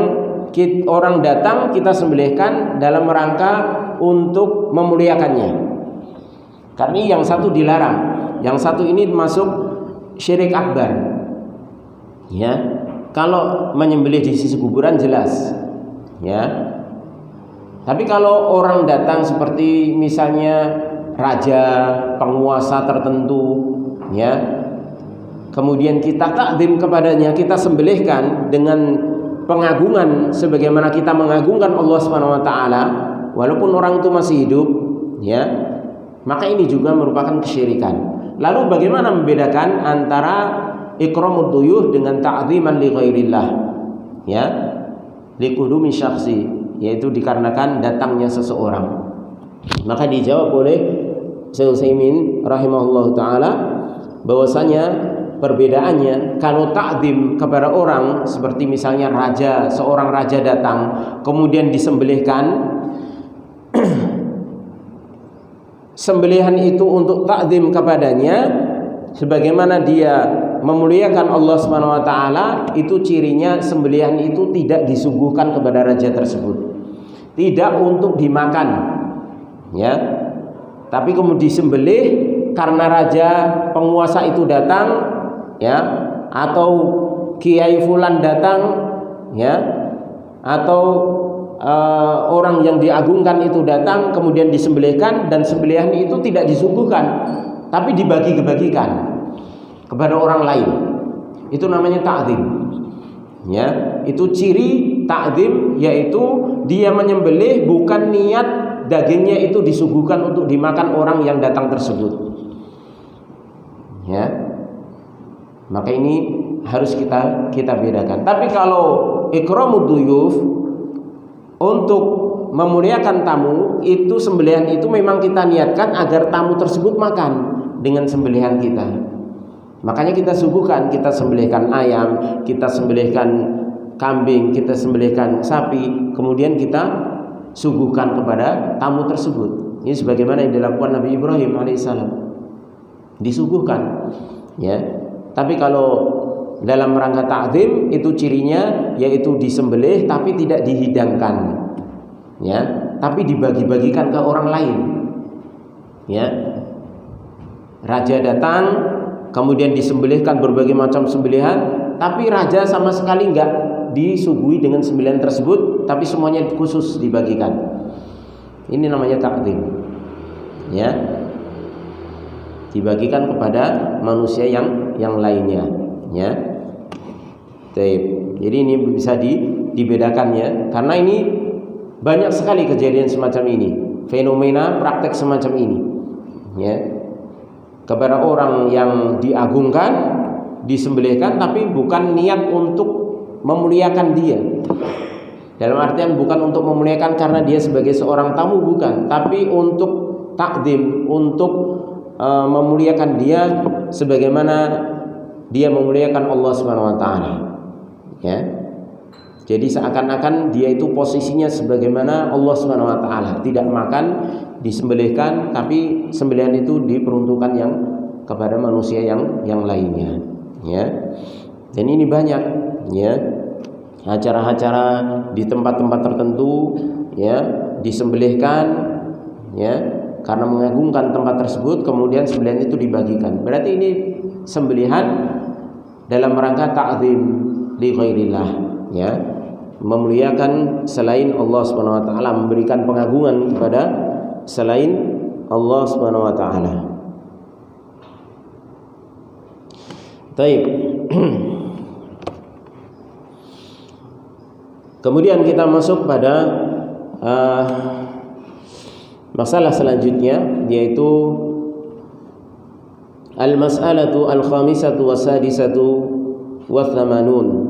orang datang kita sembelihkan dalam rangka untuk memuliakannya. Karena yang satu dilarang, yang satu ini masuk syirik akbar. Ya. Kalau menyembelih di sisi kuburan jelas, ya. Tapi kalau orang datang seperti misalnya raja, penguasa tertentu, ya, kemudian kita takdim kepadanya, kita sembelihkan dengan pengagungan sebagaimana kita mengagungkan Allah Subhanahu wa taala walaupun orang itu masih hidup, ya, maka ini juga merupakan kesyirikan. Lalu bagaimana membedakan antara ikramud duyuf dengan ta'dziman li ghairillah, ya, liqudumi syakhsi, yaitu dikarenakan datangnya seseorang. Maka dijawab oleh Syekh Utsaimin rahimahullah taala bahwasanya perbedaannya, kalau ta'dzim kepada orang seperti misalnya raja, seorang raja datang kemudian disembelihkan, sembelihan itu untuk ta'dzim kepadanya sebagaimana dia memuliakan Allah Subhanahu wa taala, itu cirinya sembelihan itu tidak disuguhkan kepada raja tersebut, tidak untuk dimakan, ya, tapi kemudian disembelih karena raja penguasa itu datang, ya, atau kiai fulan datang, ya, atau orang yang diagungkan itu datang kemudian disembelihkan, dan sembelihan itu tidak disuguhkan tapi dibagi-bagikan kepada orang lain. Itu namanya ta'dzim, ya. Itu ciri ta'dzim, yaitu dia menyembelih bukan niat dagingnya itu disuguhkan untuk dimakan orang yang datang tersebut, ya. Maka ini harus kita bedakan. Tapi kalau ikramud duyuf untuk memuliakan tamu, itu sembelihan itu memang kita niatkan agar tamu tersebut makan dengan sembelihan kita. Makanya kita suguhkan, kita sembelihkan ayam, kita sembelihkan kambing, kita sembelihkan sapi, kemudian kita suguhkan kepada tamu tersebut. Ini sebagaimana yang dilakukan Nabi Ibrahim alaihissalam, disuguhkan, ya. Tapi kalau dalam rangka ta'zim itu cirinya yaitu disembelih tapi tidak dihidangkan, ya, tapi dibagi-bagikan ke orang lain, ya. Raja datang kemudian disembelihkan berbagai macam sembelihan, tapi raja sama sekali enggak disuguhi dengan sembelihan tersebut, tapi semuanya khusus dibagikan. Ini namanya takdim, ya, dibagikan kepada manusia yang lainnya, ya. Jadi ini bisa dibedakan, ya, karena ini banyak sekali kejadian semacam ini, fenomena praktek semacam ini, ya, kepada orang yang diagungkan, disembelihkan tapi bukan niat untuk memuliakan dia. Dalam artian bukan untuk memuliakan karena dia sebagai seorang tamu, bukan, tapi untuk takdim, untuk memuliakan dia sebagaimana dia memuliakan Allah Subhanahu wa taala, ya. Jadi seakan-akan dia itu posisinya sebagaimana Allah Subhanahu wa taala, tidak makan, disembelihkan, tapi sembelihan itu diperuntukkan yang kepada manusia yang lainnya, ya. Dan ini banyak, ya. acara-acara di tempat-tempat tertentu, ya, disembelihkan, ya, karena mengagungkan tempat tersebut, kemudian sembelihan itu dibagikan. Berarti ini sembelihan dalam rangka ta'zim li ghairillah, ya, memuliakan selain Allah Subhanahu wa taala, memberikan pengagungan kepada selain Allah Subhanahu wa taala. Baik. Kemudian kita masuk pada masalah selanjutnya, yaitu al-mas'alatu al-khamisatu was-sadisatu was-tsamanun,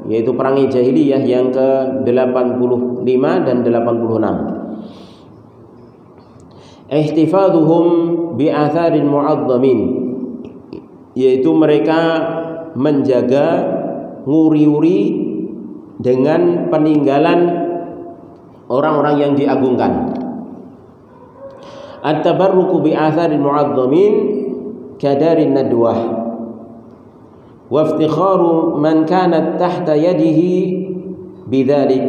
yaitu perangai jahiliyah yang ke-85 dan 86. Ihtifaduhum bi'atharin mu'azzamin, yaitu mereka menjaga, nguri-uri dengan peninggalan orang-orang yang diagungkan. At-tabarruku bi'atharin mu'azzamin kadarin nadwah wa iftikharu man kanat tahta yadihi bidzalik,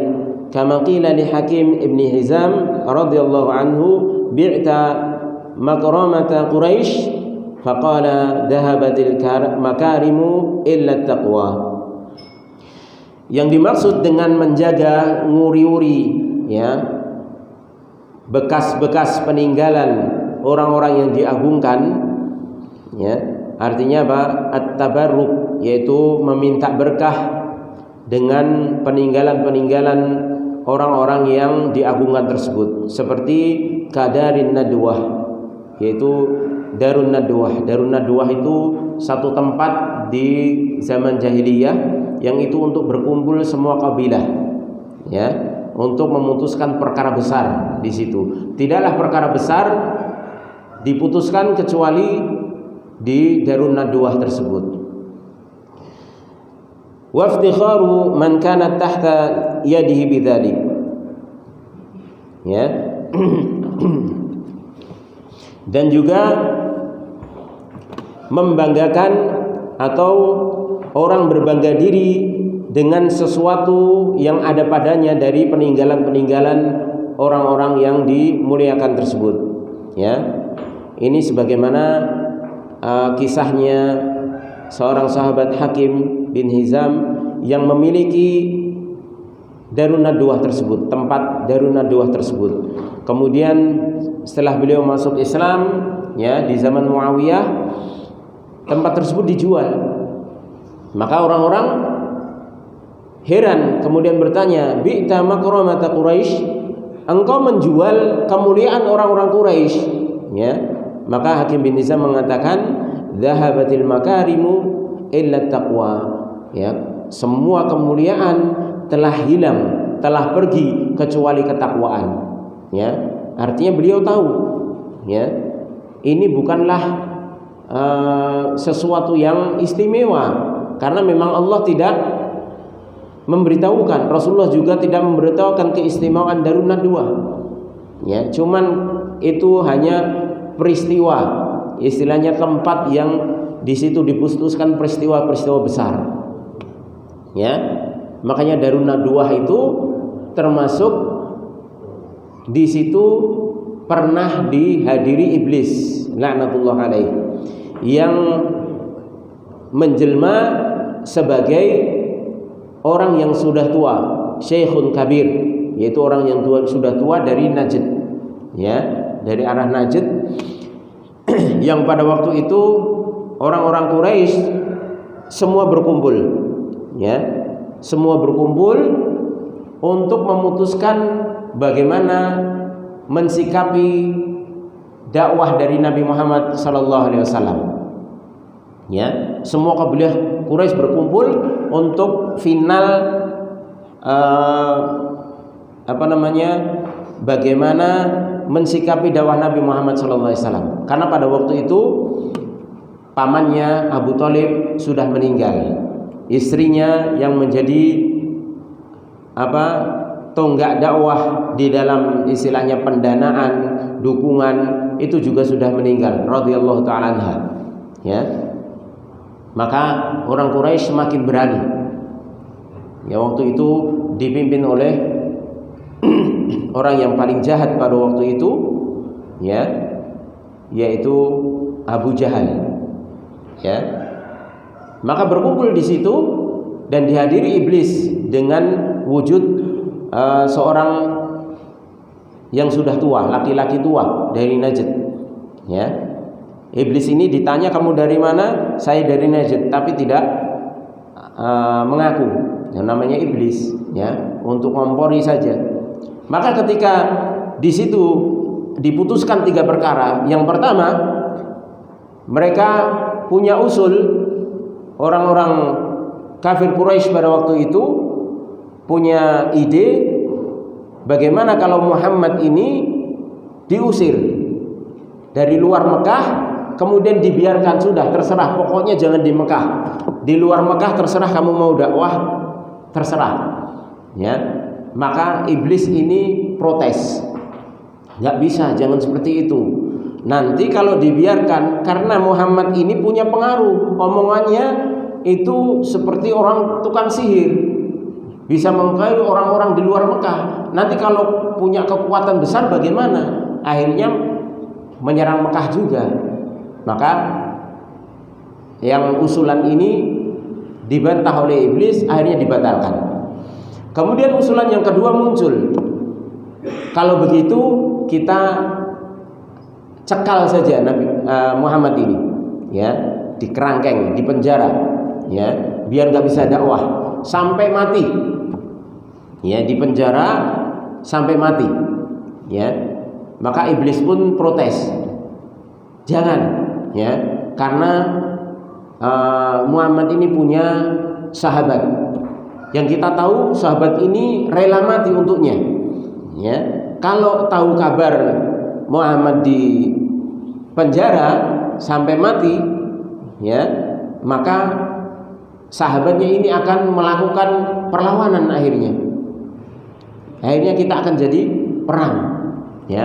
kama qila li Hakim ibn Hizam radhiyallahu anhu bi'ta makramata Quraisy faqala dhahabatil makarimu illa at-taqwa. Yang dimaksud dengan menjaga, nguri-uri, ya, bekas-bekas peninggalan orang-orang yang diagungkan, ya, artinya apa? At-tabarruk, yaitu meminta berkah dengan peninggalan-peninggalan orang-orang yang diagungkan tersebut, seperti kadarin nadwah, yaitu darun nadwah. Darun nadwah itu satu tempat di zaman jahiliyah yang itu untuk berkumpul semua kabilah, ya, untuk memutuskan perkara besar di situ. Tidaklah perkara besar diputuskan kecuali di darun nadwah tersebut. Wa iftikharu man kanat tahta yadihi bidzalik, ya. Dan juga membanggakan atau orang berbangga diri dengan sesuatu yang ada padanya dari peninggalan-peninggalan orang-orang yang dimuliakan tersebut, ya. Ini sebagaimana kisahnya seorang sahabat Hakim bin Hizam yang memiliki darun nadwah tersebut, tempat darun nadwah tersebut. Kemudian setelah beliau masuk Islam, ya, di zaman Muawiyah, tempat tersebut dijual. Maka orang-orang heran, kemudian bertanya, bi'ta makramata Quraisy, engkau menjual kemuliaan orang-orang Quraisy, ya. Maka Hakim bin Hizam mengatakan, dhahabatil makarimu illa taqwa, ya, semua kemuliaan telah hilang, telah pergi kecuali ketakwaan, ya. Artinya beliau tahu, ya, ini bukanlah sesuatu yang istimewa, karena memang Allah tidak memberitahukan, Rasulullah juga tidak memberitahukan keistimewaan darun nadwah, ya. Cuman itu hanya peristiwa, istilahnya tempat yang di situ diputuskan peristiwa-peristiwa besar, ya. Makanya darun nadwah itu termasuk di situ pernah dihadiri iblis laknatullah alaih, yang menjelma sebagai orang yang sudah tua, syekhun kabir, yaitu orang yang sudah tua dari Najd, ya, dari arah Najd, yang pada waktu itu orang-orang Quraisy semua berkumpul, ya, semua berkumpul untuk memutuskan bagaimana mensikapi dakwah dari Nabi Muhammad SAW, ya. Semua kabilah Quraisy berkumpul untuk final bagaimana mensikapi dakwah Nabi Muhammad SAW. Karena pada waktu itu pamannya Abu Thalib sudah meninggal, istrinya yang menjadi tonggak dakwah di dalam istilahnya pendanaan, dukungan, itu juga sudah meninggal radhiyallahu ta'ala anha, ya. Maka orang Quraisy semakin berani, Ya, waktu itu dipimpin oleh orang yang paling jahat pada waktu itu, ya, yaitu Abu Jahal. Ya. Maka berkumpul di situ dan dihadiri iblis dengan wujud seorang yang sudah tua, laki-laki tua dari Najd. Ya. Iblis ini ditanya, kamu dari mana? Saya dari Najd, tapi tidak mengaku. Yang namanya iblis, ya, untuk ngompori saja. Maka ketika di situ diputuskan 3 perkara. Yang pertama, mereka punya usul, orang-orang kafir Quraisy pada waktu itu punya ide bagaimana kalau Muhammad ini diusir dari luar Mekah, kemudian dibiarkan, sudah terserah, pokoknya jangan di Mekah. Di luar Mekah terserah kamu mau dakwah, terserah. Ya. Maka iblis ini protes. Nggak bisa, jangan seperti itu. Nanti kalau dibiarkan, karena Muhammad ini punya pengaruh, omongannya itu seperti orang tukang sihir, bisa mengaruhi orang-orang di luar Mekah. Nanti kalau punya kekuatan besar bagaimana? Akhirnya menyerang Mekah juga. Maka yang usulan ini dibantah oleh iblis, akhirnya dibatalkan. Kemudian usulan yang kedua muncul, kalau begitu kita cekal saja Nabi Muhammad ini, ya, di kerangkeng, di penjara, ya, biar nggak bisa dakwah sampai mati, ya, di penjara sampai mati, ya. Maka iblis pun protes, jangan, ya, karena Muhammad ini punya sahabat yang kita tahu sahabat ini rela mati untuknya, ya. Kalau tahu kabar Muhammad di penjara sampai mati, ya, maka sahabatnya ini akan melakukan perlawanan akhirnya kita akan jadi perang, ya.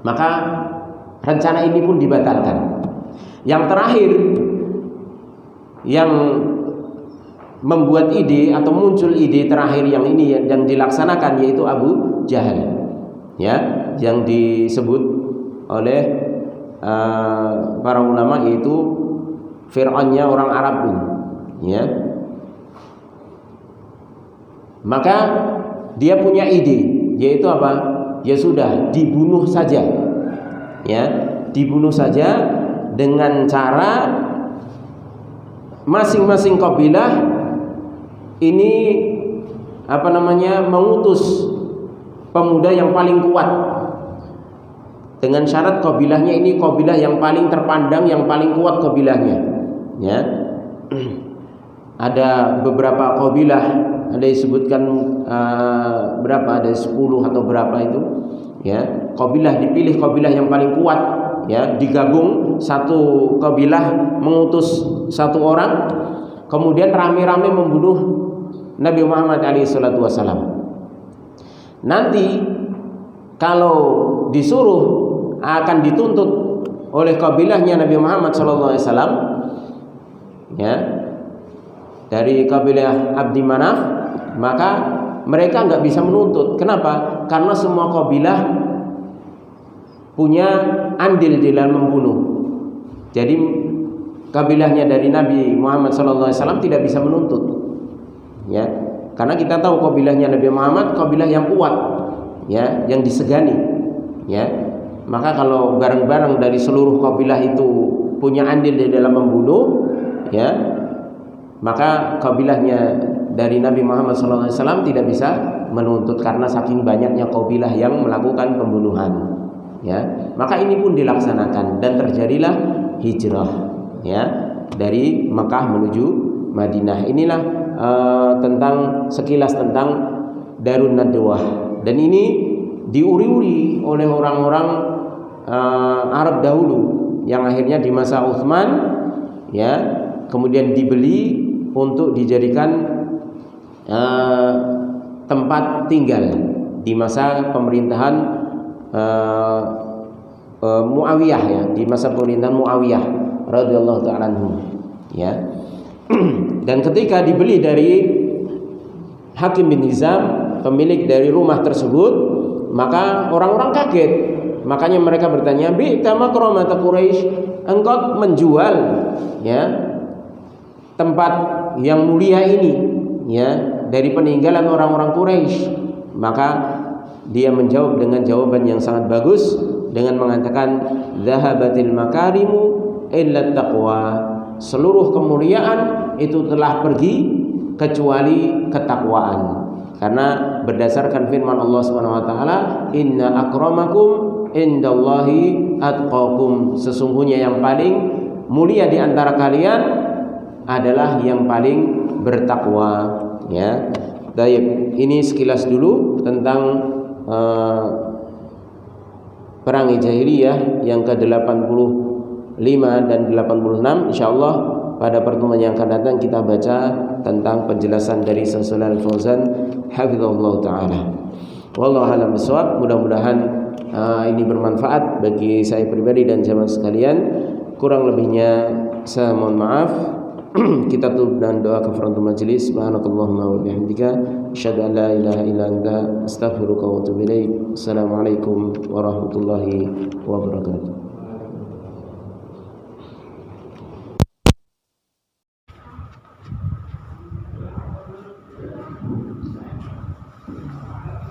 Maka rencana ini pun dibatalkan. Yang terakhir yang membuat ide atau muncul ide terakhir yang ini yang dilaksanakan yaitu Abu Jahal, ya, yang disebut oleh para ulama yaitu Fir'aunnya orang Arab ini, ya. Maka dia punya ide yaitu apa? Ya sudah, dibunuh saja, ya, dibunuh saja dengan cara masing-masing kabilah ini mengutus pemuda yang paling kuat, dengan syarat kabilahnya ini kabilah yang paling terpandang, yang paling kuat kabilahnya, ya. Ada beberapa kabilah, ada disebutkan berapa, ada 10 atau berapa itu, ya. Kabilah dipilih, kabilah yang paling kuat, ya, digabung satu kabilah mengutus satu orang, kemudian rame-rame membunuh Nabi Muhammad SAW. Nanti kalau disuruh akan dituntut oleh kabilahnya Nabi Muhammad SAW, ya, dari kabilah Abdi Manaf, maka mereka nggak bisa menuntut. Kenapa? Karena semua kabilah punya andil di dalam membunuh. Jadi kabilahnya dari Nabi Muhammad SAW tidak bisa menuntut, ya, karena kita tahu kabilahnya Nabi Muhammad kabilah yang kuat, ya, yang disegani, ya. Maka kalau bareng-bareng dari seluruh kabilah itu punya andil di dalam membunuh, ya, maka kabilahnya dari Nabi Muhammad SAW tidak bisa menuntut karena saking banyaknya kabilah yang melakukan pembunuhan, ya. Maka ini pun dilaksanakan dan terjadilah hijrah, ya, dari Mekah menuju Madinah. Inilah tentang sekilas tentang Darun Nadwah, dan ini diuri-uri oleh orang-orang Arab dahulu yang akhirnya di masa Utsman, ya, kemudian dibeli untuk dijadikan tempat tinggal di masa pemerintahan Muawiyah, ya, di masa pemerintahan Muawiyah radhiyallahu ta'ala anhu, ya. Dan ketika dibeli dari Hakim bin Hizam, pemilik dari rumah tersebut, maka orang-orang kaget. Makanya mereka bertanya, "Bi'ta makramata Quraisy?" Engkau menjual ya tempat yang mulia ini ya dari peninggalan orang-orang Quraisy. Maka dia menjawab dengan jawaban yang sangat bagus dengan mengatakan, "Dzahabatil makarimu illa taqwa." Seluruh kemuliaan itu telah pergi kecuali ketakwaan. Karena berdasarkan firman Allah Subhanahu wa taala, "Inna akramakum indallahi atqakum." Sesungguhnya yang paling mulia di antara kalian adalah yang paling bertakwa, ya. Baik, ini sekilas dulu tentang perang jahiliyah yang ke-85 dan 86. Insyaallah pada pertemuan yang akan datang kita baca tentang penjelasan dari Syekh Shalal Fauzan hafizahullah taala. Wallahu a'lam bishawab. Mudah-mudahan ini bermanfaat bagi saya pribadi dan jamaah sekalian. Kurang lebihnya saya mohon maaf. Kita tutup dengan doa kafaratul majelis. Subhanakallahumma wa bihamdika asyhadu an la ilaha illa anta astaghfiruka wa atubu ilaik. Assalamualaikum warahmatullahi wabarakatuh.